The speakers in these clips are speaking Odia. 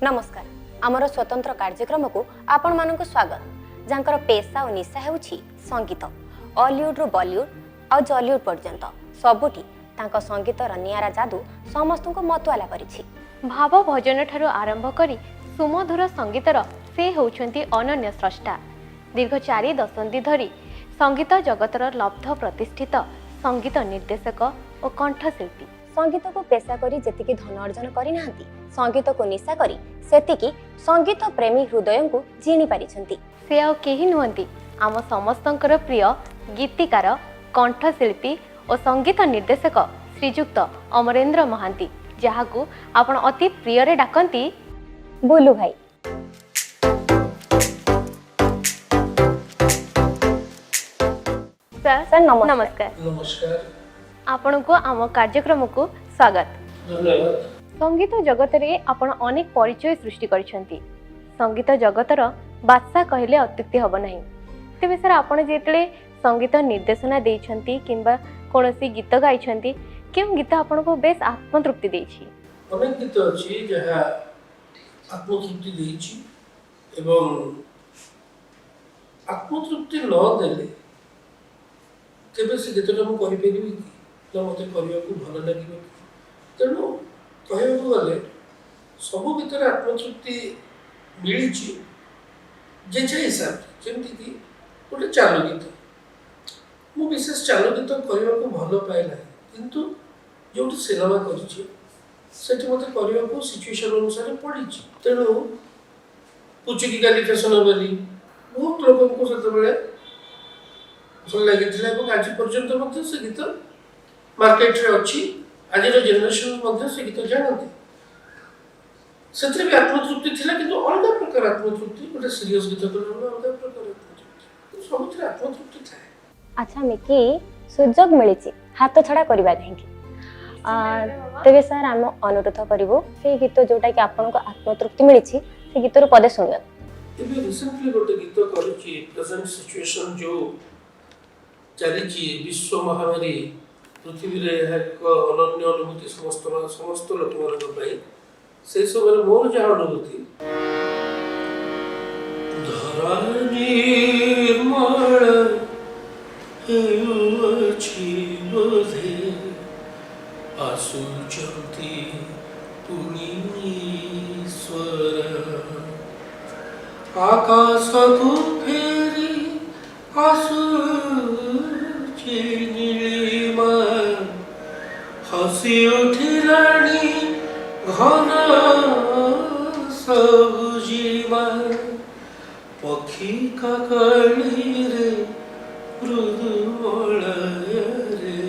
नमस्कार आमर स्वतंत्र कार्यक्रम को आपण मानक स्वागत जहाँकर पेशा और निशा होउछि संगीत हॉलीवुड रु बॉलीवुड और जॉलीवुड पर्यंत सबुठी तांको संगीतर नियारा जादू समस्त को मतवाला करिछि। भाव भजन ठारू आरंभ करी सुमधुर संगीतर से होउछंती अनन्य स्रष्टा। दीर्घ 4 दशंधि धरी संगीत जगतर लब्ध प्रतिष्ठित संगीत निर्देशक और कंठशिल्पी। संगीत को पेशा करी जेतिकी धन अर्जन करि नाहंती संगीत को निशा करी सेतिकी संगीत प्रेमी हृदय को जीणी पारिछंती। से आ केही नुहंती आम समस्तंकर प्रिय गीतिकार कंठशिल्पी और संगीत निर्देशक श्रीजुक्त अमरेंद्र महांती जहाकू आपण अति प्रिय रे डाकंती बोलू भाई। सर नमस्कार। नमस्कार। आपण को आम कार्यक्रम को स्वागत। धन्यवाद। संगीत जगत रे आपण अनेक परिचय सृष्टि करिसेंती। संगीत जगतर बादशाह कहले अत्युक्ति हब नाही। तेबे सर आपण जेतले संगीत निर्देशना देइछंती किंबा कोनोसी गीत गाइछंती केम गीत आपण को बेस आत्मतृप्ति देइछि? अनेक गीत अछि जहा आत्मतृप्ति देइछि एवं आत्मतृप्ति न देले तेबे से गीतटा मु कहि परिबि कि न मते करिया को भल लागिबो। तेनु कहबो गले सब गीतर आत्मतृप्ति मिलिछि जे जे हिसाब जेमति कि गोटे चालू गीत मु विशेष चालू गीत करिया को भल पाए ना किंतु जो सिनेमा करिछि सेठी मते करिया को सिचुएशन अनुसार पडिछि। तेनु पुचुकी गाली फैशन वाली बहुत लोगों को सेते बेले भल लागिथिला এবং आज पर्यंत मते से गीत मार्केट रे अछि। आज रो जनरेशन मते से गीत जानते सेते भी आत्मतृप्ति थिला किंतु अलग प्रकार आत्मतृप्ति गोटे सीरियस गीत करले अलग प्रकार आत्मतृप्ति सबथि आत्मतृप्ति थाए। अच्छा मिकी सुजोग मिलिछि हाथ छड़ा करबा काहेकि तेबे सर हम अनुरोध करिवो से गीत जोटा कि आपन को आत्मतृप्ति मिलिछि से गीत रो पदे सुनिया। एबे रिसेंटली गोटे गीत करिछि प्रेजेंट सिचुएशन जो चलिछि विश्व महामारी पृथ्वी रे एक अनन्य अनुभूति समस्त लोक मानक पई से समय मोर जहा अनुभूति धरा निर्मल हेउछि बोधे आसुचंती पुनी स्वर आकाश को फेरी आसुची नीलिमा हसी उठिलाणी घन सबुजिमा पक्षी काकली रे मृदुमलय रे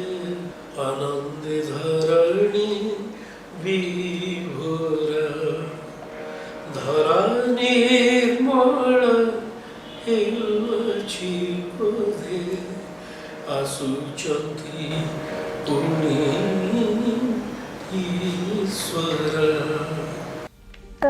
आनंदे धरणी विभोर धरा निर्मल हेउछि बोधे आसुचंती पुनी ईश्वर। तो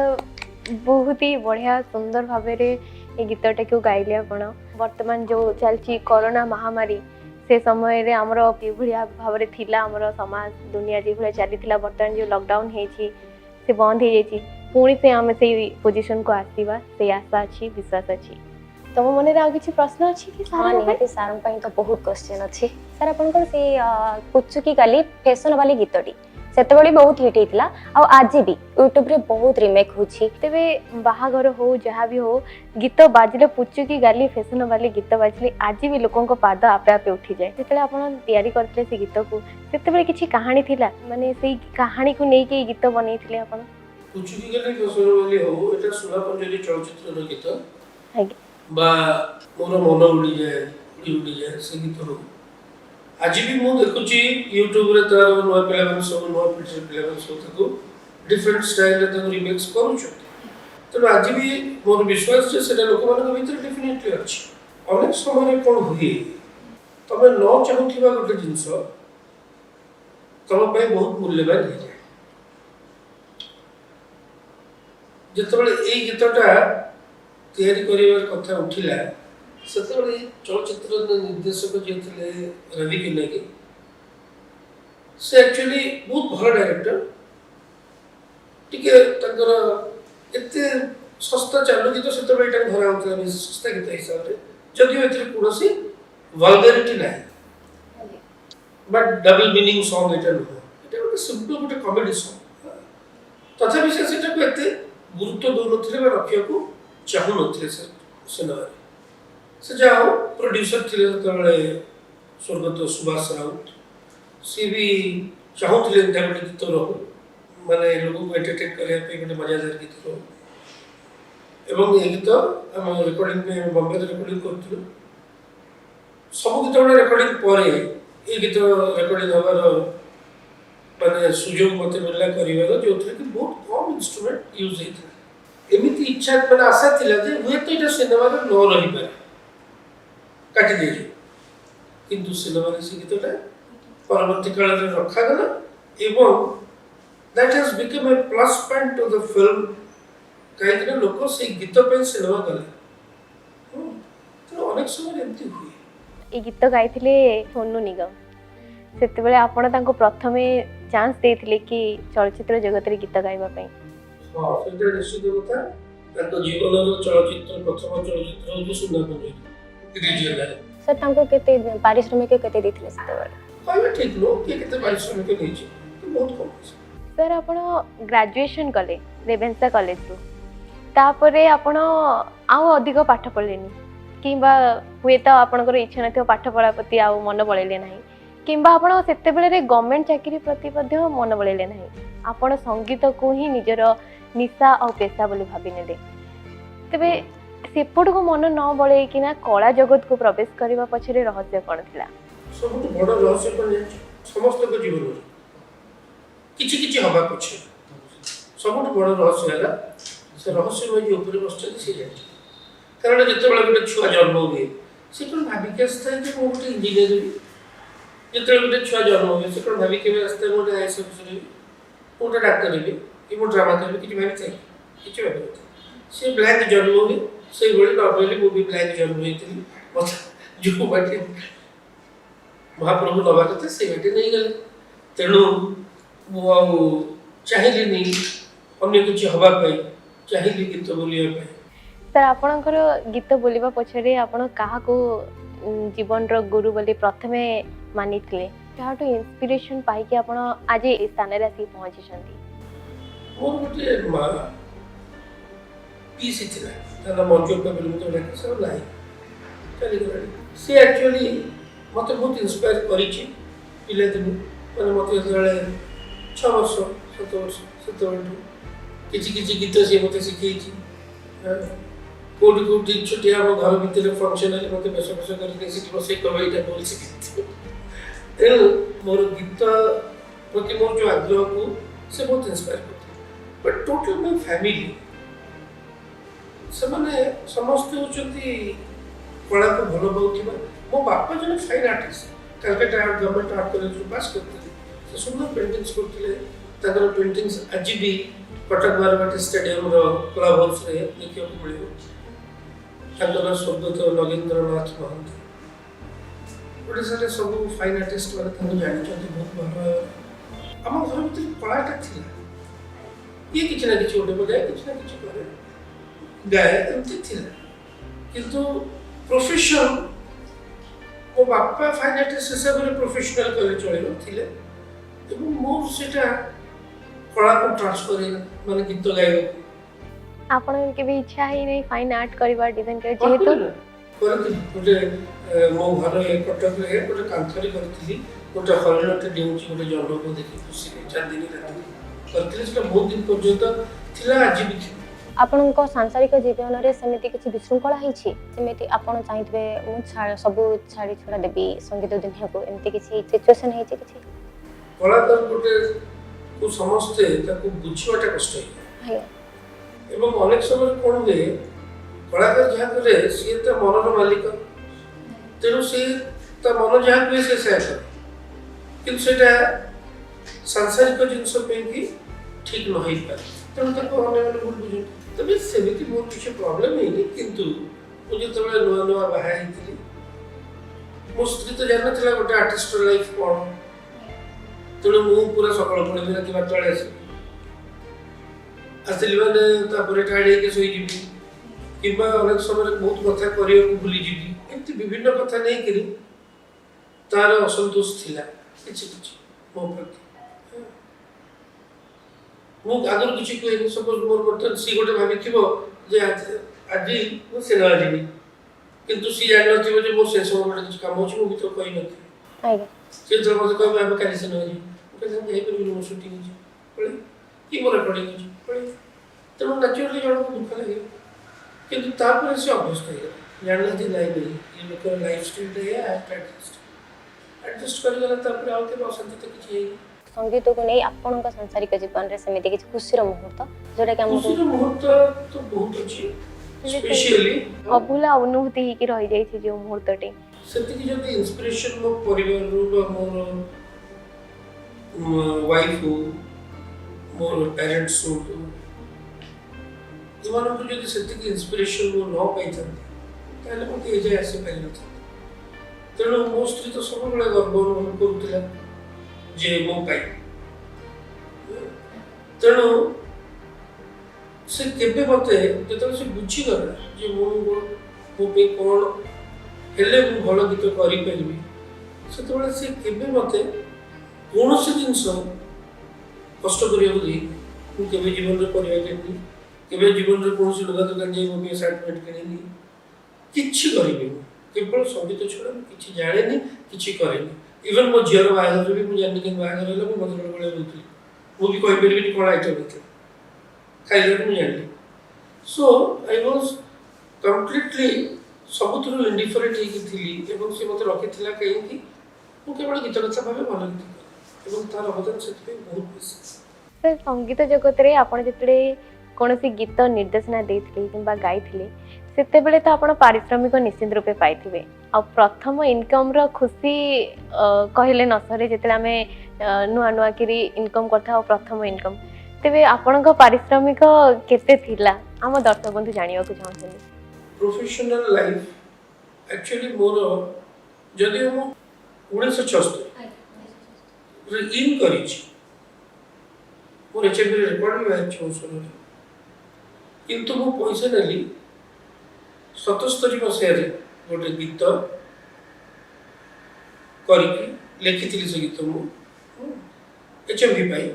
बहुत ही बढ़िया सुंदर भाव ये गीतटा क्यों गाइले आपण। वर्तमान जो चलची कोरोना महामारी से समय रे हमरो किभलिया भाव रे थिला हमरो समाज दुनिया जे भले चली थिला वर्तमान जो लॉकडाउन हेची से बंद हे जेची पुणी से हम से पोजीशन को आसीबा से आशा अछि विश्वास अछि। तम मन रे आ किछि प्रश्न अछि कि हां निहाती सारम पई तो बहुत क्वेश्चन अछि। सर आपन को से पुचुकी गाली फैशन वाली गीतटी सेते बड़ी बहुत हिट हेतिला आ आज भी YouTube रे बहुत रीमेक होछि। तेबे बाहाघर हो जहाँ भी हो गीत बाजिले पुचुकी गाली फैशन वाली गीत बाजिले आज भी लोकों को पाद आपे आपे उठी जाए। जेतले आपण तैयारी करथले से गीत को सेते बड़ी किछि कहानी थिला माने सेई कहानी को नै के गीत बनेइथिले आपण? पुचुकी गाली फैशन वाली हो एटा सुना पंजरी चलचित्र रो गीत हागे बा मोर मन उड़ी जाए से गीत हो आज भी मु देखुची YouTube रे तार नवा पिला मन सब नवा पिला मन सब ताको डिफरेंट स्टाइल रे ताको रिमिक्स करूछ। तो आज भी मोर विश्वास जे सेटा लोक मान भीतर डेफिनेटली अछि। अनेक समय रे कोन हुई तबे न चाहुथिबा गोटे जिंस तम पय बहुत मूल्यवान हे जाय। जेतबेले एई गीतटा तैयारी करिवार कथा उठिला सेतबेले चलचित्र निर्देशक जे थिले रवि किन्नगी से एक्चुअली बहुत भल डायरेक्टर टिके तंकर ଏତେ ଶସ୍ତା ଚାଲୁ ଗୀତ ସେତେବେଳେ ଏଇଟା ଧରା ହେଉଥିଲା ବେଶୀ ଶସ୍ତା ଗୀତ ହିସାବରେ, ଯଦିଓ ଏଥିରେ କୌଣସି ଭଲଗାରିଟି ନାହିଁ ବା ଡବଲ ମିନିଂ ସଙ୍ଗ ଏଇଟା ନୁହଁ, ଏଇଟା ଗୋଟେ ସିମ୍ପଲ ଗୋଟେ କମେଡି ସଙ୍ଗ। ତଥାପି ସେ ସେଟାକୁ ଏତେ ଗୁରୁତ୍ୱ ଦେଉନଥିଲେ ବା ରଖିବାକୁ ଚାହୁଁନଥିଲେ ସେ ସିନେମାରେ। ସେ ଯାହା ହଉ ପ୍ରୋଡ୍ୟୁସର ଥିଲେ ସେତେବେଳେ ସ୍ୱର୍ଗତ ସୁଭାଷ ରାଉତ, ସିଏ ବି ଚାହୁଁଥିଲେ ଏମିତି ଗୋଟେ ଗୀତ ରହୁ, ମାନେ ଲୋକଙ୍କୁ ଏଣ୍ଟରଟେନ୍ କରିବା ପାଇଁ ଗୋଟେ ମଜାଦାର ଗୀତ ରହୁ। ଏବଂ ଏ ଗୀତ ଆମ ରେକର୍ଡିଂ ପାଇଁ ଆମେ ବମ୍ବେରେ ରେକର୍ଡିଂ କରୁଥିଲୁ। ସବୁ ଗୀତ ଗୁଡ଼ା ରେକର୍ଡିଂ ପରେ ଏ ଗୀତ ରେକର୍ଡିଂ ହେବାର ମାନେ ସୁଯୋଗ ମୋତେ ମିଳିଲା କରିବାର, ଯେଉଁଥିରେ କି ବହୁତ କମ୍ ଇନଷ୍ଟ୍ରୁମେଣ୍ଟ ୟୁଜ୍ ହେଇଥିଲା। ଏମିତି ଇଚ୍ଛା ମାନେ ଆଶା ଥିଲା ଯେ ହୁଏତ ଏଇଟା ସିନେମାରେ ନ ରହିପାରେ, କାଟି ଦେଇଯିବ, କିନ୍ତୁ ସିନେମାରେ ସେ ଗୀତଟା ପରବର୍ତ୍ତୀ କାଳରେ ରଖାଗଲା ଏବଂ that has become a plus point to the film, କାହିଁକିନା ଲୋକ ସେଇ ଗୀତ ପାଇଁ ସିନେମା ଗଲେ। ତେଣୁ ଅନେକ ସମୟରେ ଏମିତି ହୁଏ। ଏ ଗୀତ ଗାଇଥିଲେ ସୋନୁ ନିଗମ, ସେତେବେଳେ ଆପଣ ତାଙ୍କୁ ପ୍ରଥମେ ଚାନ୍ସ ଦେଇଥିଲେ କି ଚଳଚ୍ଚିତ୍ର ଜଗତରେ ଗୀତ ଗାଇବା ପାଇଁ? ହଁ, ସେଇଟା ନିଶ୍ଚିତ କଥା। ତାଙ୍କ ଜୀବନର ଚଳଚ୍ଚିତ୍ର ପ୍ରଥମ ଚଳଚ୍ଚିତ୍ର ହେଉଛି ସୁନାପଞ୍ଜୁରୀ ରିଜିଓନାଲ। ସାର୍ ତାଙ୍କୁ କେତେ ପାରିଶ୍ରମିକ କେତେ ଦେଇଥିଲେ ସେତେବେଳେ? କହିବା ଠିକ୍ ନୁହଁ, କିଏ କେତେ ପାରିଶ୍ରମିକ ନେଇଛି, ବହୁତ କମ୍ ପଇସା। ସାର୍ ଆପଣ ଗ୍ରାଜୁଏସନ୍ କଲେ ରେଭେନ୍ସା କଲେଜରୁ, ତାପରେ ଆପଣ ଆଉ ଅଧିକ ପାଠ ପଢ଼ିଲେନି କିମ୍ବା ହୁଏତ ଆପଣଙ୍କର ଇଚ୍ଛା ନଥିବ ପାଠ ପଢ଼ା ପ୍ରତି ଆଉ ମନ ବଳେଇଲେ ନାହିଁ, କିମ୍ବା ଆପଣ ସେତେବେଳେ ଗଭର୍ଣ୍ଣମେଣ୍ଟ ଚାକିରି ପ୍ରତି ମଧ୍ୟ ମନ ବଳେଇଲେ ନାହିଁ, ଆପଣ ସଙ୍ଗୀତକୁ ହିଁ ନିଜର ନିଶା ଆଉ ପେଶା ବୋଲି ଭାବିନେଲେ। ତେବେ ସେପଟକୁ ମନ ନ ବଳେଇକିନା କଳା ଜଗତକୁ ପ୍ରବେଶ କରିବା ପଛରେ ରହସ୍ୟ କ'ଣ ଥିଲା? ସବୁଠୁ ବଡ଼ ରହସ୍ୟ କ'ଣ ଜାଣିଛ? ସମସ୍ତଙ୍କ ଜୀବନରେ କିଛି କିଛି ହେବା ପଛରେ ସବୁଠୁ ବଡ଼ ରହସ୍ୟ ହେଲା ସେ ରହସ୍ୟମୟ ଯିଏ ଉପରେ ବସିଛନ୍ତି ସେ ଜାଣିଛନ୍ତି। କାରଣ ଯେତେବେଳେ ଗୋଟେ ଛୁଆ ଜନ୍ମ ହୁଏ ସେ କ'ଣ ଭାବିକି ଆସିଥାଏ ଯେ ମୁଁ ଗୋଟେ ଇଞ୍ଜିନିୟର ହେବି। ଯେତେବେଳେ ଗୋଟେ ଛୁଆ ଜନ୍ମ ହୁଏ ସେ କ'ଣ ଭାବିକି ଆସିଥାଏ ମୁଁ ଗୋଟେ ଆଇଏଏସ୍ ଅଫିସର ହେବି, ମୁଁ ଗୋଟେ ଡାକ୍ତର ହେବି, କି ମୁଁ ଡ୍ରାମା କରିବି, କିଛି ଭାବିଥାଏ? କିଛି ଭାବିନଥାଏ। ସେ ବ୍ଲାଙ୍କ ଜନ୍ମ ହୁଏ, ସେଇଭଳି ନର୍ମାଲି ମୁଁ ବି ବ୍ଲାଙ୍କ ଜନ୍ମ ହେଇଥିଲି। ମୋତେ ଯେଉଁ ବାଟେ ମହାପ୍ରଭୁ ନେବା କଥା ସେଇ ବାଟେ ନେଇଗଲେ। ତେଣୁ ମୁଁ ଆଉ ଚାହିଁଲିନି ଅନ୍ୟ କିଛି ହେବା ପାଇଁ, ଚାହିଁଲି ଗୀତ ବୋଲିବା ପାଇଁ। ସାର୍ ଆପଣଙ୍କର ଗୀତ ବୋଲିବା ପଛରେ ଆପଣ କାହାକୁ ଜୀବନର ଗୁରୁ ବୋଲି ପ୍ରଥମେ ମାନିଥିଲେ, ଯାହାଠୁ ଇନ୍ସପିରେସନ୍ ପାଇକି ଆପଣ ଆଜି ଏ ସ୍ଥାନରେ ଆସିକି ପହଞ୍ଚିଛନ୍ତି? ମୋର ଗୋଟିଏ ମା ପିଇସି ଥିଲା, ତା ନାଁ ମଞ୍ଜୁପା ବୋଲି ମୁଁ ଡାକେ, ସେ ନାହିଁ, ଚାଲିଗଲାଣି। ସେ ଆକ୍ଚୁଆଲି ମୋତେ ବହୁତ ଇନ୍ସପାୟାର କରିଛି ପିଲାଦିନୁ। ମାନେ ମୋତେ ଯେତେବେଳେ 6 ବର୍ଷ 7 ବର୍ଷ ସେତେବେଳଠୁ କିଛି କିଛି ଗୀତ ସିଏ ମୋତେ ଶିଖେଇଛି। କୋଉଠି କୋଉଠି ଛୋଟିଆ ଆମ ଘର ଭିତରେ ଫଙ୍କସନ୍ ହେଲେ ମୋତେ ବେଶ ବେଶ କରିକି ସେଠି ବସେଇ କହିବ ଏଇଟା ବୋଲ ଶିଖିଛି। ତେଣୁ ମୋର ଗୀତ ପ୍ରତି ମୋର ଯେଉଁ ଆଗ୍ରହକୁ ସେ ବହୁତ ଇନ୍ସପାୟାର କରିଥିଲେ। ବଟ୍ ଟୋଟାଲ୍ ମୋ ଫ୍ୟାମିଲି ସେମାନେ ସମସ୍ତେ ହେଉଛନ୍ତି କଳାକୁ ଭଲ ପାଉଥିବା। ମୋ ବାପା ଜଣେ fine artist, Calcutta government art କଲେଜରୁ ପାସ୍ କରିଥିଲେ। ସେ ସୁନ୍ଦର ପେଣ୍ଟିଂସ୍ କରୁଥିଲେ। ତାଙ୍କର ପେଣ୍ଟିଂସ୍ ଆଜି ବି କଟକ ବାରବାଟୀ ଷ୍ଟାଡିୟମର କ୍ଲବ୍ ହାଉସ୍ରେ ଦେଖିବାକୁ ମିଳିବ। ତାଙ୍କ ନାଁ ସ୍ୱର୍ଗତ ନଗେନ୍ଦ୍ରନାଥ ମହାନ୍ତି। ଓଡ଼ିଶାରେ ସବୁ ଫାଇନ୍ ଆର୍ଟିଷ୍ଟ ମାନେ ତାଙ୍କୁ ଜାଣିଛନ୍ତି ବହୁତ ଭଲ ଭାବରେ। ଆମ ଘର ଭିତରେ କଳାଟା ଥିଲା, କିଏ କିଛି ନା କିଛି ଗୋଟେ ବଜାଏ, କିଛି ନା କିଛି କରେ, ଗାଏ, ଏମିତି ଥିଲା। କିନ୍ତୁ ପ୍ରୋଫେସନ୍ ମୋ ବାପା ଫାଇନ୍ ଆର୍ଟିଷ୍ଟ ହିସାବରେ ପ୍ରୋଫେସନାଲ କହିଲେ ଚଳିବ ଥିଲେ, ଏବଂ ମୋର ସେଇଟା କଳାକୁ ଟ୍ରାନ୍ସଫର ହେଇଗଲା, ମାନେ ଗୀତ ଗାଇବାକୁ। ଆପଣଙ୍କର କେବେ ଇଚ୍ଛା ହେଇନି ଫାଇନ୍ ଆର୍ଟ କରିବା, ଡିଜାଇନ୍ କରିବା? ଯେହେତୁ କରିଥିଲି ଗୋଟେ ମୋ ଘରେ କଟକରେ ଗୋଟେ କାନ୍ଥରେ କରିଥିଲି, ଗୋଟେ ହରିଣଟେ ଡେଉଁଛି ଗୋଟେ ଜହ୍ନକୁ ଦେଖି ଖୁସିରେ ଚାନ୍ଦିନୀ ରାତି କରିଥିଲି। ସେଟା ବହୁତ ଦିନ ପର୍ଯ୍ୟନ୍ତ ଥିଲା, ଆଜି ବି ଥିଲା। ଆପଣଙ୍କ ସାଂସାରିକ ଜୀବନରେ ସେମିତି କିଛି ବିଶୃଙ୍ଖଳା ହେଇଛି, ଯେମିତି ଆପଣ ଚାହିଁଥିବେ ମୁଁ ସବୁ ଛାଡ଼ି ଛଡ଼ା ଦେବି ସଙ୍ଗୀତ ଦୁନିଆକୁ, ଏମିତି କିଛି ସିଚୁଏସନ୍ ହେଇଛି କିଛି? କଳାକାର ଗୋଟେ ସମସ୍ତେ ତାକୁ ବୁଝିବାଟା କଷ୍ଟ ହେଇଯାଏ। ଏବଂ ଅନେକ ସମୟରେ କ'ଣ ହୁଏ, କଳାକାର ଯାହା କରେ ସିଏ ତା ମନର ମାଲିକ, ତେଣୁ ସିଏ ତା ମନ ଯାହା କୁହେ ସେ ସେୟା କରେ, କିନ୍ତୁ ସେଇଟା ସାଂସାରିକ ଜିନିଷ ପାଇଁକି ଠିକ୍ ନ ହେଇପାରେ। ତେଣୁ ତାକୁ ଅନ୍ୟମାନେ ଭୁଲ ବୁଝନ୍ତି। ତେବେ ସେମିତି ମୋର କିଛି ପ୍ରୋବ୍ଲେମ୍ ହେଇନି। କିନ୍ତୁ ମୁଁ ଯେତେବେଳେ ନୂଆ ନୂଆ ବାହା ହେଇଥିଲି, ମୋ ସ୍ତ୍ରୀ ତ ଜାଣିନଥିଲା ଗୋଟେ ଆର୍ଟିଷ୍ଟର ଲାଇଫ୍ କ'ଣ। ତେଣୁ ମୁଁ ପୁରା ସକାଳ ପଳେଇବି, ରାତି 12 ବେଳେ ଆସିବି। ଆସିଲି ମାନେ ତାପରେ ଟାଇଡ୍ ହେଇକି ଶୋଇଯିବି କିମ୍ବା ଅନେକ ସମୟରେ ବହୁତ କଥା କରିବାକୁ ଭୁଲିଯିବି, ଏମିତି ବିଭିନ୍ନ କଥା ନେଇକିରି ତାର ଅସନ୍ତୋଷ ଥିଲା କିଛି କିଛି ମୋ ପ୍ରତି। ମୁଁ ଆଗରୁ କିଛି କୁହେନି, ସପୋଜ ମୋର ବର୍ତ୍ତମାନ ସିଏ ଗୋଟେ ଭାବିଥିବ ଯେ ଆଜି ମୁଁ ସିନେମା ଯିବି, କିନ୍ତୁ ସିଏ ଜାଣିନଥିବ ଯେ ମୋର ସେ ସମୟ ଗୋଟେ କିଛି କାମ ଅଛି, ମୁଁ ବି ତ କହିନଥିବି। ଆଜ୍ଞା ସେ ଯେତେବେଳେ ମୋତେ କହିବ ଆମେ କାଲି ସିନେମା ଯିବୁ, ମୁଁ କହିଲି ମୁଁ ଯାଇପାରିବିନି, ମୋର ସୁଟିଂ ଅଛି ପଳେଇ କି ମୋର ରେକର୍ଡିଂ ଅଛି ପଳେଇ। ତେଣୁ ନ୍ୟାଚୁରାଲି ଜଣକୁ ଦୁଃଖ ଲାଗିବ, କିନ୍ତୁ ତାପରେ ସେ ଅଭ୍ୟସ୍ତ ହେଇଗଲା, ଜାଣିନାହାନ୍ତି ନାଇଁ ବୋଲି ଏ ଲୋକର ଲାଇଫ୍ ଷ୍ଟାଇଲ୍ଟା ଏଇଆ ଆଡ଼ଜଷ୍ଟ କରିଗଲା, ତାପରେ ଆଉ କେବେ ଅଶାନ୍ତି ତ କିଛି ହେଇନି। ସଙ୍ଗୀତକୁ ନେଇ ଆପଣଙ୍କ ସାଂସାରିକ ଜୀବନରେ ସେମିତି କିଛି ଖୁସିର ମୁହୂର୍ତ୍ତ ଯୋଉଟାକି ଆମକୁ ଖୁସିର ମୁହୂର୍ତ୍ତ ତ ବହୁତ ଅଛି, ସ୍ପେସିଆଲି ଅଭୁଲା ଅନୁଭୂତି ହେଇକି ରହିଯାଇଛି ଯୋଉ ମୁହୂର୍ତ୍ତଟି? ସେତିକି ଯଦି ଇନ୍ସପିରେସନ୍ ମୋ ପରିବାରରୁ ବା ମୋର ୱାଇଫ୍ ହଉ, ମୋର ପ୍ୟାରେଣ୍ଟସ୍ ହୁଅନ୍ତୁ, ଏମାନଙ୍କୁ ଯଦି ସେତିକି ଇନ୍ସପିରେସନ୍ ମୁଁ ନ ପାଇଥାନ୍ତି ତାହେଲେ ମୋତେ ଏ ଯାଏଁ ଆସିପାରିନଥାନ୍ତି। ତେଣୁ ମୋ ସ୍ତ୍ରୀ ତ ସବୁବେଳେ ଗର୍ବ ଅନୁଭବ କରୁଥିଲା ଯେ ମୋ ପାଇଁ। ତେଣୁ ସେ କେବେ ମୋତେ ଯେତେବେଳେ ସେ ବୁଝିଗଲା ଯେ ମୋ ପାଇଁ କ'ଣ ହେଲେ ମୁଁ ଭଲ ଗୀତ କରିପାରିବି, ସେତେବେଳେ ସେ କେବେ ମୋତେ କୌଣସି ଜିନିଷ କଷ୍ଟ କରିବାକୁ ଦେଇନି। ମୁଁ କେବେ ଜୀବନରେ ପରିବା କିଣିନି, କେବେ ଜୀବନରେ କୌଣସି ଲୁଗା ଦୋକାନ ଯାଇ ମୋ ପାଇଁ ସାର୍ଟ ପ୍ୟାଣ୍ଟ କିଣିନି, କିଛି କରିନି। ମୁଁ କେବଳ ସଙ୍ଗୀତ ଛଡ଼ା ମୁଁ କିଛି ଜାଣିନି, କିଛି କରେନି। ଇଭେନ୍ ମୋ ଝିଅର ବାହାଘରରେ ବି ମୁଁ ଜାଣିନି କେମିତି ବାହାଘର ହେଲା, ମୁଁ ଭଦ୍ରକ ଭଳିଆ ରହୁଥିଲି, ମୁଁ ବି କହିପାରିବିନି କ'ଣ ଆଇଟମ୍ ହେଇଥିଲା, ଖାଇବାକୁ ମୁଁ ଜାଣିନି। ସୋ ଆଇ ୱାଜ୍ କମ୍ପ୍ଲିଟଲି ସବୁଥିରୁ ଇଣ୍ଡିଫରେଣ୍ଟ ହେଇକି ଥିଲି, ଏବଂ ସେ ମୋତେ ରଖିଥିଲା କାହିଁକି ମୁଁ କେବଳ ଗୀତ କଥା ଭାବେ ଭଲ ଗୀତ କରେ, ଏବଂ ତାର ଅବଦାନ ସେଥିପାଇଁ ବହୁତ ବେଶୀ। ସାର୍, ସଙ୍ଗୀତ ଜଗତରେ ଆପଣ ଯେତେବେଳେ କୌଣସି ଗୀତ ନିର୍ଦ୍ଦେଶନା ଦେଇଥିଲେ କିମ୍ବା ଗାଇଥିଲେ, ସେତେବେଳେ ତ ଆପଣ ପାରିଶ୍ରମିକ ନିଶ୍ଚିତ ରୂପେ ପାଇଥିବେ। ଆଉ ପ୍ରଥମ ଇନକମ୍ର ଖୁସି କହିଲେ ନ ସରେ, ଯେତେବେଳେ ଆମେ ନୂଆ ନୂଆ କିରି ଇନକମ୍ କରିଥାଉ, ପ୍ରଥମ ଇନକମ୍, ତେବେ ଆପଣଙ୍କ ପାରିଶ୍ରମିକ କେତେ ଥିଲା? ଆମ ଦର୍ଶକ ବନ୍ଧୁ ଜାଣିବାକୁ ଚାହୁଁଛନ୍ତି। ପ୍ରୋଫେସନାଲ ଲାଇଫ୍ ଆକ୍ଚୁଆଲି ମୋର ଯଦିଓ ମୁଁ 1976 ଇନ୍ କରିଛି, ମୋର HMVରେ ରେକର୍ଡ ବି ବାହାରିଛି ମୋ ସ୍ୱରରେ, କିନ୍ତୁ ମୁଁ ପଇସା ନେଲି 77 ମସିହାରେ ଗୋଟେ ଗୀତ କରିକି ଲେଖିଥିଲି। ସେ ଗୀତ ମୁଁ HMV ପାଇଁ,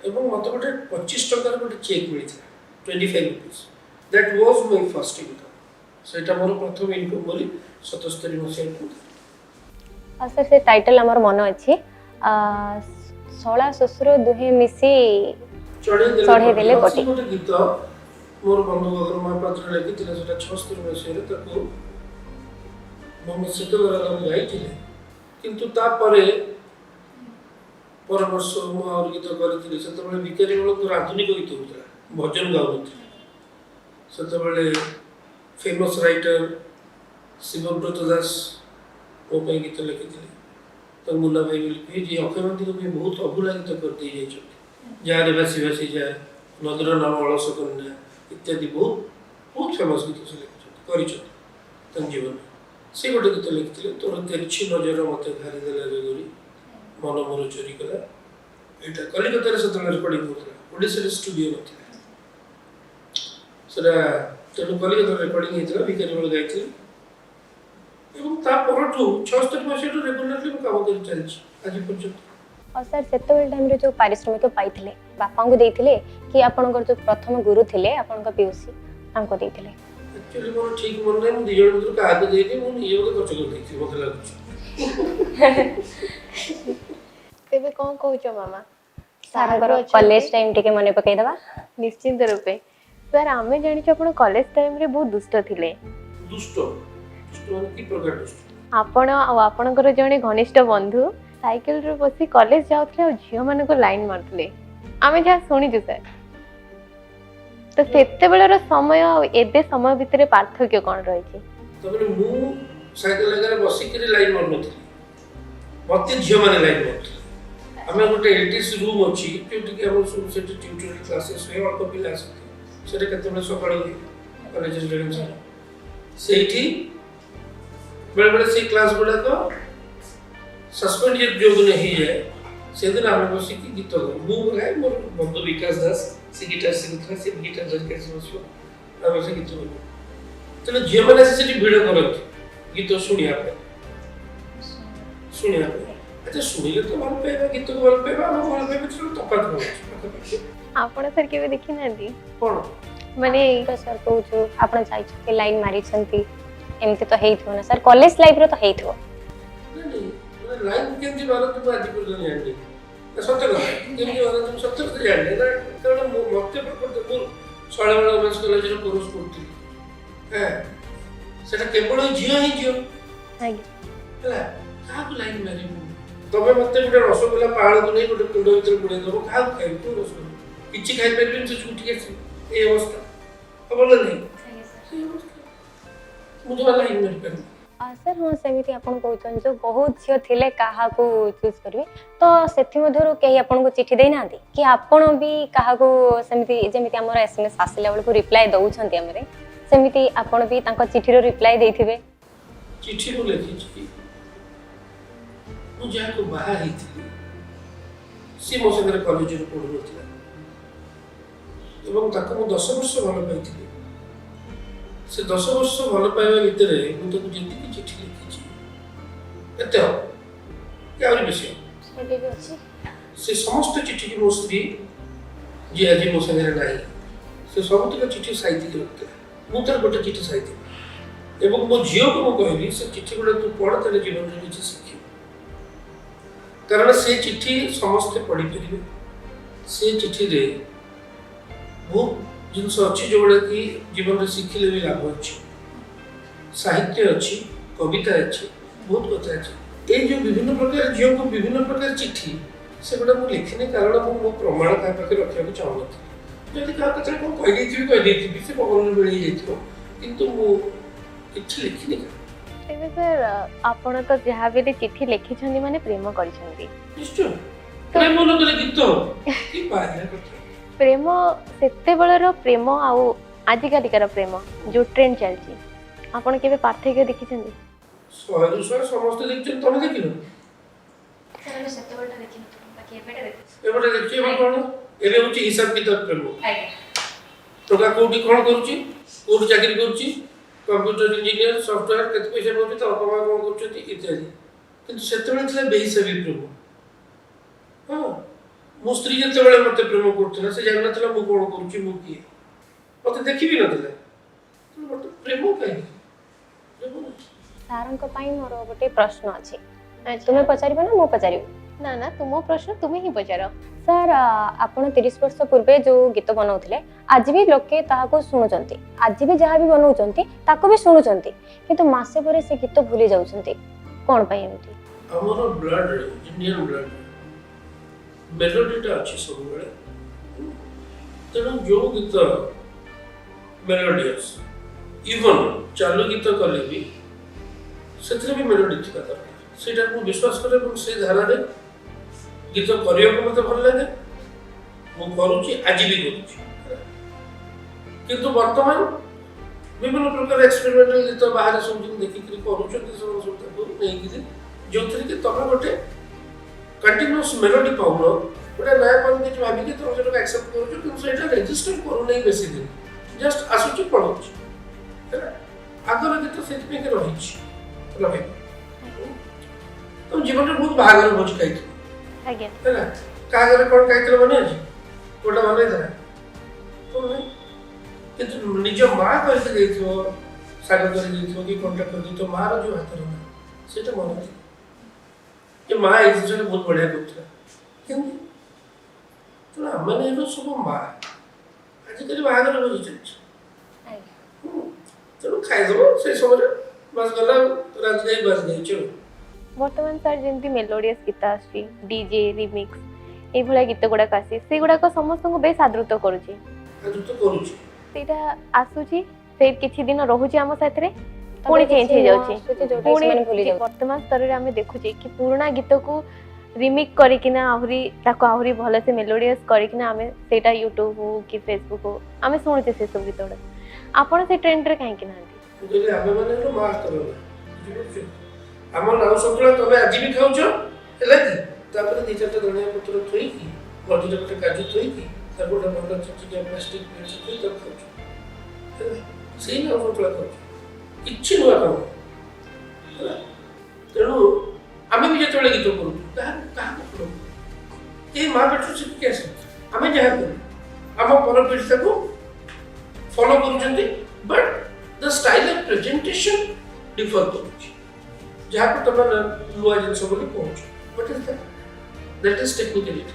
ଏବଂ ମୋତେ ଗୋଟେ 25 ଟଙ୍କାର ଗୋଟେ ଚେକ୍ ମିଳିଥିଲା, 25 rupees। That was my first income. ସେଇଟା ମୋର ପ୍ରଥମ ଇନକମ୍ ବୋଲି 77 ମସିହାକୁ। ଆଉ ସାର୍ ସେ ଟାଇଟଲ୍ ଆମର ମନେ ଅଛି, ଶଳା ଶ୍ୱଶୁର ଦୁହେଁ ମିଶି ଚଢ଼େଇ ଦେଲେ ପଟି। ଗୋଟେ ଗୀତ ମୋର ବନ୍ଧୁ ଭଗର ମହାପାତ୍ର ଲେଖିଥିଲେ, ସେଟା 76 ମସିହାରେ, ତାକୁ ମୋ ଶୀତଗରାମ ଗାଇଥିଲେ। କିନ୍ତୁ ତାପରେ ପରବର୍ଷ ମୁଁ ଆହୁରି ଗୀତ କରିଥିଲି। ସେତେବେଳେ ଭିକାରୀ ବେଳଙ୍କର ଆଧୁନିକ ଗୀତ ହେଉଥିଲା, ଭଜନ ଗାଉନଥିଲେ। ସେତେବେଳେ ଫେମସ୍ ରାଇଟର ଶିବବ୍ରତ ଦାସ ମୋ ପାଇଁ ଗୀତ ଲେଖିଥିଲେ, ତାକୁ ମୁନା ଭାଇ ବୋଲି କୁହେ, ଯିଏ ଅକ୍ଷୟ ମହାନ୍ତିଙ୍କ ପାଇଁ ବହୁତ ଅଭୁଲା ଗୀତ କରିଦେଇ ଯାଇଛନ୍ତି। ଯାହାରେ ଭାସି ଭାସି ଯାଏ, ନଦୀର ନାମ ଅଳସ କନ୍ୟା ଇତ୍ୟାଦି ବହୁତ ବହୁତ ଫେମସ୍ ଗୀତ ସେ ଲେଖିଛନ୍ତି, କରିଛନ୍ତି ତାଙ୍କ ଜୀବନରେ। ସେ ଗୋଟେ ଗୀତ ଲେଖିଥିଲେ, ତୋର ତେରଛି ନଜର ମୋତେ ଘାରି ଦେଲା ଜଗରି, ମନ ମୋର ଚୋରି କଲା। ଏଇଟା କଲିକତାରେ ସେତେବେଳେ ରେକର୍ଡିଂ ହେଉଥିଲା, ଓଡ଼ିଶାରେ ଷ୍ଟୁଡିଓ ନଥିଲା ସେଟା, ତେଣୁ କଲିକତାରେ ରେକର୍ଡିଂ ହେଇଥିଲା, ଭିକାରୀ ବେଳ ଗାଇଥିଲେ। ଏବଂ ତା ପରଠୁ 76 ମସିହାରୁ ରେଗୁଲାରଲି ମୁଁ କାମ କରି ଚାଲିଛି ଆଜି ପର୍ଯ୍ୟନ୍ତ। ଆଉ ସାର୍ ସେତେବେଳେ ଟାଇମ୍ରେ ଯେଉଁ ପାରିଶ୍ରମିକ ପାଇଥିଲେ, ବାପାଙ୍କୁ ଦେଇଥିଲେ କି ଆପଣଙ୍କର ଯେଉଁ ପ୍ରଥମ ଗୁରୁ ଥିଲେ ଆପଣଙ୍କ ପିଉସୀ ତାଙ୍କୁ ଦେଇଥିଲେ? ଆକ୍ଚୁଆଲି ମୋର ଠିକ୍ ମନେ ନାହିଁ, ମୁଁ 2 ଜଣ ଭିତରୁ କାହାକୁ ଦେଇନି, ମୁଁ ନିଜେ ବୋଧେ ଖର୍ଚ୍ଚ କରିଦେଇଥିଲି ମୋତେ ଲାଗୁଛି। ତେବେ କ'ଣ କହୁଛ ମାମା? ସାର୍ଙ୍କର କଲେଜ ଟାଇମ୍ ଟିକେ ମନେ ପକାଇଦେବା। ନିଶ୍ଚିନ୍ତ ରୂପେ। ସାର୍, ଆମେ ଜାଣିଛୁ ଆପଣ କଲେଜ ଟାଇମ୍ରେ ବହୁତ ଦୁଷ୍ଟ ଥିଲେ। ଦୁଷ୍ଟ ମାନେ କି ପ୍ରକାର ଦୁଷ୍ଟ? ଆପଣ ଆଉ ଆପଣଙ୍କର ଜଣେ ଘନିଷ୍ଠ ବନ୍ଧୁ ସାଇକେଲରେ ବସି କଲେଜ ଯାଉଥିଲେ ଆଉ ଝିଅମାନଙ୍କୁ ଲାଇନ୍ ମାରୁଥିଲେ, ଆମେ ଯାହା ଶୁଣିଛୁ ସାର୍। ତ ସେତେବେଳର ସମୟ ଆଉ ଏବେ ସମୟ ଭିତରେ ପାର୍ଥକ୍ୟ କ'ଣ ରହିଛି? ତାପରେ ମୁଁ ସାଇକେଲ ଆଗରେ ବସିକିରି ଲାଇନ୍ ମାରୁନଥିଲି, ମୋତେ ଝିଅମାନେ ଲାଇନ୍ ମାରୁଥିଲେ। ଆମେ ଗୋଟେ LTC ରୁମ୍ ଅଛି, ଯେଉଁଠିକି ଆମର ସବୁ ସେଠି ଟ୍ୟୁଟୋରିଆଲ କ୍ଲାସେସ୍ ହୁଏ, ଅଳ୍ପ ପିଲା ଆସନ୍ତି। ସେଟା କେତେବେଳେ ସକାଳୁ ହୁଏ କଲେଜ ଷ୍ଟୁଡେଣ୍ଟସ୍, ସେଇଠି ବେଳେବେଳେ ସେଇ କ୍ଲାସ୍ ଗୁଡ଼ାକ ସସ୍ପେଣ୍ଡ ଯେଉଁଦିନ ହେଇଯାଏ, ସେଦିନ ଆମେ ବସିକି ଗୀତ ଗାଉ। ମୁଁ ଗାଏ, ମୋର ବନ୍ଧୁ ବିକାଶ ଦାସ से गिटार शिखुला से गिटार धरिक आसी बसलो आम से गीत बोलू तेना झील मैंने से भिड़ करती गीत शुणा शुणा अच्छा शुणिले तो भल पाइबा गीत को भल पाइबा आम भल पाइबा तफात हो आपण सर केबे देखि नांदी कोन माने सर कहूँ आप जाइए लाइन मारी एमती तो हो ना सर कॉलेज लाइफ रो तो हो लाइन केमती मारो तुम आज पर्यटन जानी सत्य कथा केमती मारो तुम सत्य कथा जानी ना कारण मते प्रकृत को शैलवाला वुमेन्स कॉलेज रो कोर्स करती है सेटा केवल झियो ही झियो आगे हला का को लाइन मारी तबे मते गुटे रसगोल्ला पहाड़ को नहीं गुटे कुंड भीतर गुडे दबो का खाइ तू रसगोल्ला किछि खाइ परबिन से छुटी के ए अवस्था अब नहीं सही अवस्था मुझे वाला लाइन मारी पर सर हाँ सेमिति आपन कहउछन जो बहुत झियो थिले काहा को चूज करबे तो सेथि मधुर केही आपन को चिट्ठी देई नांदी कि आपन भी काहा को सेमिति जेमिति हमर एसएमएस आसिला बेल को रिप्लाई दउछंती हमरे सेमिति आपन भी तांको चिट्ठी रो रिप्लाई देइथिबे चिट्ठी रो लेखि छी मु जा को बाहा हिथि सी मो संगे कॉलेज रो पढु नथिला एवं ताको मु 10 वर्ष भल पाइथिली से 10 वर्ष भल पाइबा भितर मु तो जेति चिट्ठी लिखी एते हो क्या और विषय सेबे भी अछि से समस्त चिट्ठी की मो स्त्री जे आज मो संगे नाही से सबतक चिट्ठी साइति रखते मु तर गोटे चिट्ठी साइति एवं मो झियो को मु कहली से चिट्ठी गुडा तू पढ़ तेरे जीवन रे किछ शिखि कारण से चिट्ठी समस्त पढ़ी परिबे से चिट्ठी रे वो जिनस अच्छी जो कि जीवन में शिखिले भी लाभ अच्छी साहित्य अच्छी कविता अच्छी बहुत कथा अच्छी ये जो विभिन्न प्रकार झील को विभिन्न प्रकार चिट्ठी से गुड़ा मुझे लिखिनी कारण मो प्रमाण क्या पाखे रखा चाहूँ जब क्या कथा कौन कहीदी से पवन मिल जाइए किंतु मु किछि लिखिनी तेबे सर आपण तो जहाँ भी चिट्ठी लिखिछन्ती माने प्रेम करिछन्ती निश्चय प्रेम लोकले गीत की पाया कथा प्रेम सेते बेलर प्रेम आउ आजिकालिकार प्रेम जो ट्रेंड चलची आपण केबे पार्थक्य देखिछन्ती सह समस्त देखछन तमे देखिलो सर हम सेते बेलटा देखिन बाकी एबेटा देखि एबेटा देखछि हम कोन एबे होची हिसाब किताब करबो आगे टका कोठी कोन करूची कोठी चाकरी करूची कंप्यूटर इंजीनियर सॉफ्टवेयर केते पैसा पाउची त अपमा कोन करूची इत्यादि किंतु सेते बेले थिला बेहिसाबी प्रेम हां मो स्त्री जते बेले मते प्रेम करथिला से जान नथिला मु कोन करूची मु की मते देखि भी नथिला मते प्रेम काई प्रेम सारंक पाई मोर गोटे प्रश्न अछि तुमे पचारिबे ना मो पचारिबे ना ना तुम प्रश्न तुम ही पचार सर आपण 30 वर्ष पूर्वे जो गीत बनाउथिले आज भी लोके ताहाको सुनुचंती आज भी जहा भी बनाउचंती ताको भी सुनुचंती किंतु मासे परे से गीत भूली जाउचंती कोन पाई एमती हमरो ब्लड इंडियन ब्लड मेलोडीटा अच्छी सब बेले तेणु जो गीत मेलोडियस इवन चालू गीत कले भी से भी मेलोडी थी दरकार सेटा को विश्वास करे से धारा रे गीत करियो को मते भल लागे मु करूची आज भी करूची किंतु वर्तमान विभिन्न प्रकार एक्सपेरिमेंटल गीत बाहर सब दिन देखि कि करूचंती सब ताको नै कि जो थरी के तमे गोटे कंटीन्यूअस मेलोडी पाउनो गोटे नया पन के भाबी के तुम सेटा एक्सेप्ट करू कि सेटा रजिस्टर करू नै बेसी दिन जस्ट आसुची पढुची हैला आगर गीत सेट पे के रहिची रहे तुम जीवन में बहुत बाहर भोज खाई आज्ञा हैला कागर कोन खाइतल बने अछि कोटा बने दरा तो किंतु निज मां करके देथियो सागर कर देथियो कि कांटेक्ट कर देथियो मां रो जो हाथ रे सेटा मन कि माँ ये चीज़ बहुत बढ़िया करता क्यों तो ना मैंने ये सब माँ आज कल बाहर लोग जो चलते चलो खाई दो से समझ बस गला रात गई बस गई चलो वर्तमान सर जेमती मेलोडियस गीत आसी डीजे रिमिक्स ए भला गीत गुडा आसी से गुडा को समस्त को बेस आदृत करूची आदृत करूची सेटा आसुची फिर किछि दिन रहूची हम साथ रे पुणी चेंज हो जाउची पुणी वर्तमान स्तर रे हमें देखुची कि पुराना गीत को रिमिक करिकिना आहुरी ताको आहुरी भले से मेलोडियस करिकिना हमें सेटा YouTube हो कि Facebook हो हमें सुनते से सब गीत गुडा आपण से ट्रेंड रे काहे कि नांती जले हमें माने लो मास्टर हो हमर नाउ सतुला तबे आज भी खाउछो हेला कि तापर दी चारटा धनिया पत्र थोई कि बडी रे काजू थोई कि ତାକୁ ଗୋଟେ ଭଲ ଚିକିଆ ପ୍ଲାଷ୍ଟିକ୍ ପ୍ଲେଟ୍ ସେଥିରେ ତାକୁ ଖାଉଛୁ ହେଲା ସେଇ ନା ସନ୍ତୁଳା ଖାଉଛୁ କିଛି ନୂଆ କାମ ହେଲା। ତେଣୁ ଆମେ ବି ଯେତେବେଳେ ଗୀତ କରୁଛୁ କାହାକୁ ଫଲୋ ଏଇ ମା ପେଟରୁ ଶିଖିକି ଆସେ ଆମେ ଯାହା କରୁ ଆମ ପରପିଢ଼ି ତାକୁ ଫଲୋ କରୁଛନ୍ତି but the style of presentation differ କରୁଛି ଯାହାକୁ ତମେ ନୂଆ ଜିନିଷ ବୋଲି କହୁଛୁ ବଟ୍ ଇଜ୍ ଦ୍ୟାଟ୍ ଇଜ୍ ଟେକ୍ନିକାଲିଟି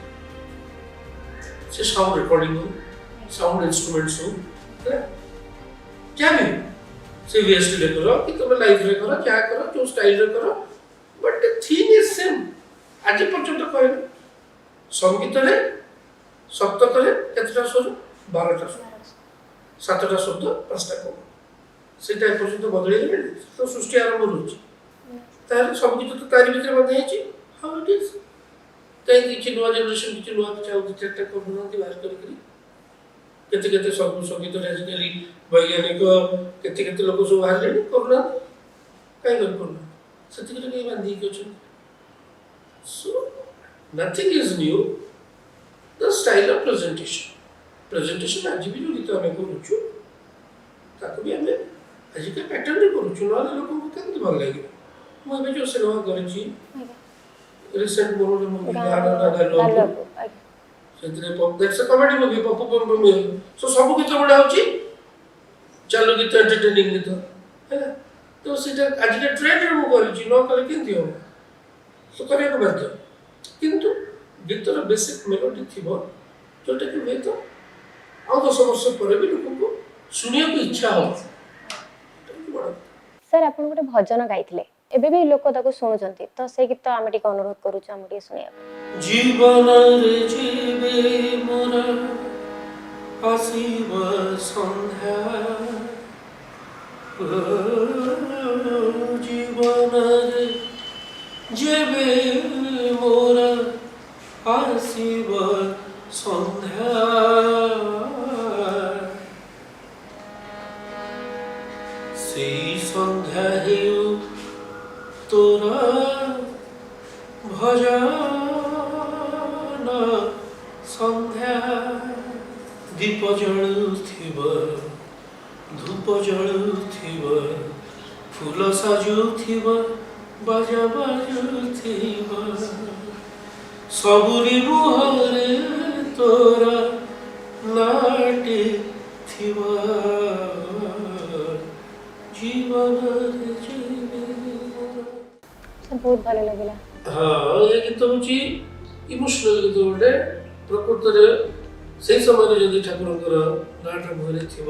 ସେ ସାଉଣ୍ଡ ରେକର୍ଡିଂ ହଉ ସାଉଣ୍ଡ ଇନ୍ଷ୍ଟ୍ରୁମେଣ୍ଟସ୍ ହଉ ହେଲା ଯାହା ବି ସେ VSTରେ କର କି ତମେ ଲାଇଭ୍ରେ କର ଯାହା କର ଯେଉଁ ଷ୍ଟାଇଲ୍ରେ କର ବଟ୍ ଥିଙ୍ଗ୍ ଇଜ୍ ସେମ୍ ଆଜି ପର୍ଯ୍ୟନ୍ତ କହିବେ ସଙ୍ଗୀତରେ ସପ୍ତକରେ କେତେଟା ସ୍ୱର 12ଟା ସ୍ୱର 7ଟା ଶବ୍ଦ 5ଟା କମ ସେଇଟା ଏପର୍ଯ୍ୟନ୍ତ ବଦଳିଗଲାଣି ତ ସୃଷ୍ଟି ଆରମ୍ଭ ରହୁଛି ତାହେଲେ ସବୁ କିଛି ତ ତାରି ଭିତରେ ବନ୍ଧା ହେଇଛି ହାଉ ଇଟ୍ ଇଜ୍ କାହିଁକି କିଛି ନୂଆ ଜେନେରେସନ୍ କିଛି ନୂଆ କିଛି ଆଉ 2-4ଟା କରୁନାହାନ୍ତି ବାହାର କରିକିରି କେତେ କେତେ ସବୁ ସଙ୍ଗୀତରେ ଆଜିକାଲି ବୈଜ୍ଞାନିକ କେତେ କେତେ ଲୋକ ସବୁ ବାହାରିଲେଣି କରୁନାହାନ୍ତି କାହିଁ କରୁନାହାନ୍ତି ସେତିକିରେ କାହିଁ ବାନ୍ଧି ହେଇକି ଅଛନ୍ତି so nothing is new the style of presentation ଆଜି ବି ଯେଉଁ ଗୀତ ଆମେ କରୁଛୁ ତାକୁ ବି ଆମେ ଆଜିକା ପ୍ୟାଟର୍ନରେ କରୁଛୁ ନହେଲେ ଲୋକଙ୍କୁ କେମିତି ଭଲ ଲାଗିବ ମୁଁ ଏବେ ଯେଉଁ ସିନେମା କରିଛି ରିସେଣ୍ଟ ମୋର ଗୋଟେ ମୁଭି ସେଥିରେ that's a comedy movie Pappu so ସବୁ ଗୀତ ଗୁଡ଼ା ହେଉଛି ଚାଲୁ ଗୀତ ଏଣ୍ଟରଟେନିଂ ଗୀତ ହେଲା ତ ସେଇଟା ଆଜିକା ଟ୍ରେଣ୍ଡରେ ମୁଁ କରିଛି ନ କଲେ କେମିତି ହେବ ତ କରିବାକୁ ବାଧ୍ୟ କିନ୍ତୁ ଗୀତର ବେସିକ୍ ମେଲୋଡି ଥିବ ଯେଉଁଟାକି ହୁଏତ ଆଉ 10 ବର୍ଷ ପରେ ବି ଲୋକଙ୍କୁ ଶୁଣିବାକୁ ଇଚ୍ଛା ହେବ ସାର୍ ଆପଣ ଗୋଟେ ଭଜନ ଗାଇଥିଲେ ଏବେ ବି ଲୋକ ତାକୁ ଶୁଣୁଛନ୍ତି ତ ସେ ଗୀତ ଆମେ ଟିକେ ଅନୁରୋଧ କରୁଛୁ ଆମେ ଟିକେ ଶୁଣିବାକୁ ଜୀବନରେ ଯିବେ ମୋର ଆସିବ ସନ୍ଧ୍ୟା ଜୀବନରେ ଯେବେ ମୋର ଆସିବ ସନ୍ଧ୍ୟା ସେଇ ସନ୍ଧ୍ୟା ହେଉ ତୋର ଭଜନ ସନ୍ଧ୍ୟା ଦୀପ ଜଳୁଥିବ ଧୂପ ଜଳୁଥିବ ଫୁଲ ସାଜୁଥିବ ବାଜା ବାଜୁଥିବ ସବୁରି ମୁହଁରେ ତୋର ନାଟି ଥିବ ଜୀବନରେ ଯିବେ ବହୁତ ଭଲ ଲାଗିଲା ହଁ ଏ ଗୀତ ହେଉଛି ଇମୋସନାଲ ଗୀତ ଗୋଟେ ପ୍ରକୃତରେ ସେଇ ସମୟରେ ଯଦି ଠାକୁରଙ୍କର ନାଁଟା ମୁହଁରେ ଥିବ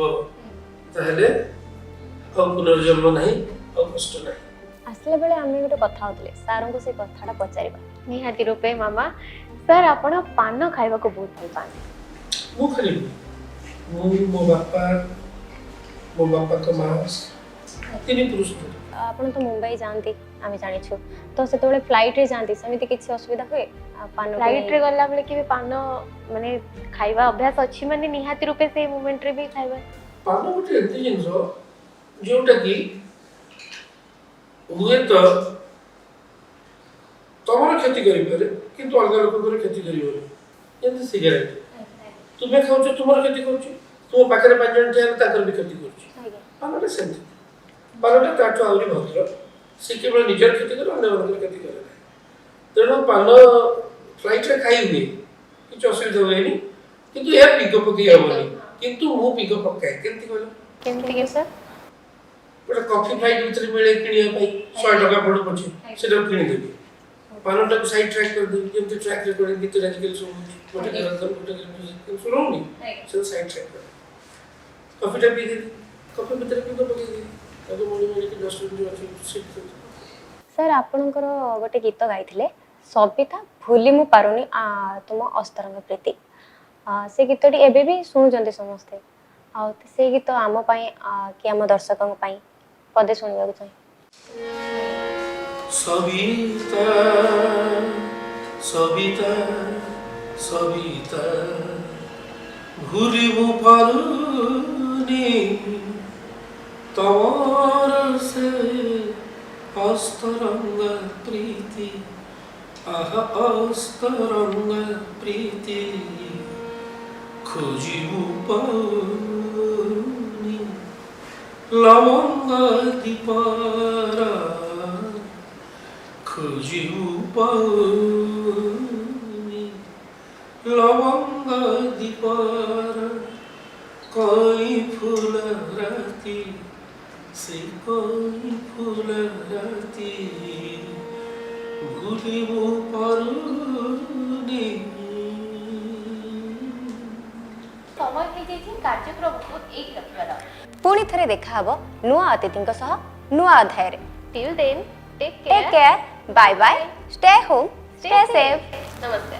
ତାହେଲେ ଆଉ ପୁନର୍ଜନ୍ମ ନାହିଁ ଆଉ କଷ୍ଟ ନାହିଁ ଆସିଲା ବେଳେ ଆମେ ଗୋଟେ କଥା ହଉଥିଲେ ସାର୍ଙ୍କୁ ସେ କଥାଟା ପଚାରିବା ନିହାତି ରୂପେ ମାମା ସାର୍ ଆପଣ ପାନ ଖାଇବାକୁ ବହୁତ ଭଲ ପାଆନ୍ତି ମୁଁ ଖାଲି ମୁଁ ମୋ ବାପାଙ୍କ ମା 3 ପୁରୁଷ ଆପଣ ତ ମୁମ୍ବାଇ ଯାଆନ୍ତି ଆମେ ଜାଣିଛୁ ତ ସେତେବେଳେ ଫ୍ଲାଇଟ୍ରେ ଯାଆନ୍ତି ସେମିତି କିଛି ଅସୁବିଧା ହୁଏ ପାନ ଫ୍ଲାଇଟ୍ରେ ଗଲା ବେଳେ କେବେ ପାନ ମାନେ ଖାଇବା ଅଭ୍ୟାସ ଅଛି ମାନେ ନିହାତି ରୂପେ ସେଇ ମୋମେଣ୍ଟରେ ବି ଖାଇବା ପାନ ଗୋଟେ ଏମିତି ଜିନିଷ ଯେଉଁଟାକି ହୁଏତ ତମର କ୍ଷତି କରିପାରେ କିନ୍ତୁ ଅଲଗା ଲୋକଙ୍କର କ୍ଷତି କରିବନି ଯେମିତି ସିଗାରେଟ୍ ତୁମେ ଖାଉଛ ତୁମର କ୍ଷତି କରୁଛି ତୁମ ପାଖରେ 5 ଜଣ ଠିଆ ହେଲେ ତାଙ୍କର ବି କ୍ଷତି କରୁଛି ପାନଟା ସେମିତି ପାନଟା ତାଠୁ ଆହୁରି ଭଦ୍ର ସେ କେବଳ ନିଜର କ୍ଷତି କରେ ଅନ୍ୟମାନଙ୍କର କ୍ଷତି କରେ ନାହିଁ ତେଣୁ ପାନ ଫ୍ଲାଇଟ୍ରେ ଖାଇ ହୁଏ କିଛି ଅସୁବିଧା ହୁଏନି କିନ୍ତୁ ଏହା ପିକ ପକେଇ ହେବନି କିନ୍ତୁ ମୁଁ ପିକ ପକାଏ କେମିତି କହିଲ କେମିତି ସାର୍ ଗୋଟେ କଫି ଫ୍ଲାଇଟ୍ ଭିତରେ ମିଳେ କିଣିବା ପାଇଁ 100 ଟଙ୍କା ପଡ଼ୁ ପଛେ ସେଟାକୁ କିଣିଦେବି ପାନଟାକୁ ସାଇଡ୍ ଟ୍ରାକ୍ କରିଦେବି ଯେମିତି ଟ୍ରାକ୍ରେ করে ଗୀତରେ ଆଜିକାଲି ସବୁ ଗୋଟେ ଶୁଣଉନି ସେ ସାଇଡ୍ ଟ୍ରାକ୍ করে କଫିଟା ପିଇଦେବି କଫି ଭିତରେ ପିକ ପକେଇଦେବି ତାକୁ ମୁଣି ମୁଣିକି ଡଷ୍ଟବିନ୍ ଅଛି ସାର୍ ଆପଣଙ୍କର ଗୋଟେ ଗୀତ ଗାଇଥିଲେ ସବିତା ଭୁଲି ମୁଁ ପାରୁନି ତୁମ ଅସ୍ତରଙ୍ଗ ପ୍ରୀତି ସେ ଗୀତଟି ଏବେ ବି ଶୁଣୁଛନ୍ତି ସମସ୍ତେ ଆଉ ସେ ଗୀତ ଆମ ପାଇଁ କି ଆମ ଦର୍ଶକଙ୍କ ପାଇଁ ପଦେ ଶୁଣିବାକୁ ଚାହେଁ ସବିତା ସବିତା ସବିତା ଭୁଲି ମୁଁ ପାରୁନି ତମର ସେ ଅସ୍ତରଙ୍ଗ ପ୍ରୀତି ଆହା ଅସ୍ତରଙ୍ଗ ପ୍ରୀତି ଖୋଜିବୁ ପାଉନି ଲବଙ୍ଗ ଦୀପରା ଖୋଜିବୁ ପାଉନି ଲବଙ୍ଗ ଦୀପରା କଇଁ ଫୁଲ ରାତି ସେ କଇଁ ଫୁଲ ରାତି ଭୁଲିବୁ ପାରୁନି। ସମୟ ହେଇଯାଇଛି କାର୍ଯ୍ୟକ୍ରମକୁ ଏଇଠି ରଖିବାର। ପୁଣି ଥରେ ଦେଖାହବ ନୂଆ ଅତିଥିଙ୍କ ସହ ନୂଆ ଅଧ୍ୟାୟରେ। Till then, take Take care. care. Bye bye. Stay home. Stay safe. Namaste.